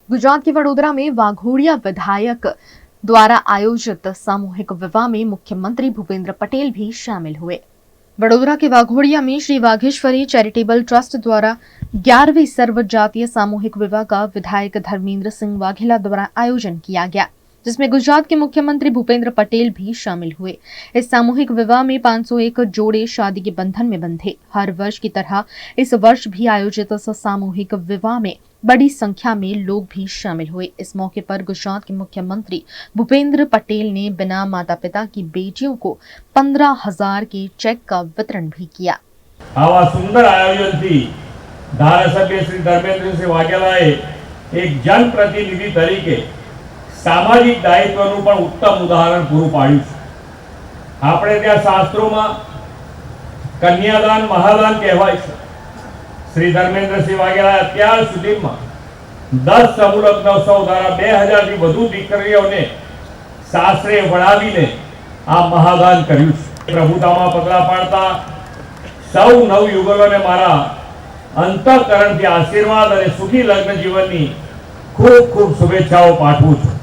गुजरात के वडोदरा में वाघोड़िया विधायक द्वारा आयोजित सामूहिक विवाह में मुख्यमंत्री भूपेंद्र पटेल भी शामिल हुए। वडोदरा के वाघोड़िया में श्री वाघेश्वरी चैरिटेबल ट्रस्ट द्वारा 11वीं सर्व जातीय सामूहिक विवाह का विधायक धर्मेंद्र सिंह वाघेला द्वारा आयोजन किया गया, जिसमें गुजरात के मुख्यमंत्री भूपेंद्र पटेल भी शामिल हुए। इस सामूहिक विवाह में 501 जोड़े शादी के बंधन में बंधे। हर वर्ष की तरह इस वर्ष भी आयोजित इस सामूहिक विवाह में बड़ी संख्या में लोग भी शामिल हुए। इस मौके पर गुजरात के मुख्यमंत्री भूपेंद्र पटेल ने बिना माता पिता की बेटियों को 15,000 के चेक का वितरण भी किया। आवा सुंदर आयोजन थी धारासभ्य श्री धर्मेंद्र सिंह वाघेलाए एक जनप्रतिनिधि तरीके सामाजिक दायित्वનું પણ ઉત્તમ ઉદાહરણ પૂરું પાડ્યું છે। આપણે ત્યાં શાસ્ત્રોમાં કન્યાદાન મહાદાન કહેવાય છે। શ્રી ધર્મેન્દ્રસિંહ વાઘેલાએ અત્યાર સુધીમાં 10 સમૂહલગ્નોત્સવ દ્વારા 2000 થી વધુ દીકરીઓને સાસરે વળાવીને આ મહાદાન કર્યું છે। પ્રભુતામાં પગલા પાડતા સૌ નવયુગલોને મારા અંતઃકરણથી આશીર્વાદ અને સુખી લગ્ન જીવનની ખૂબ ખૂબ શુભેચ્છાઓ પાઠવું છું।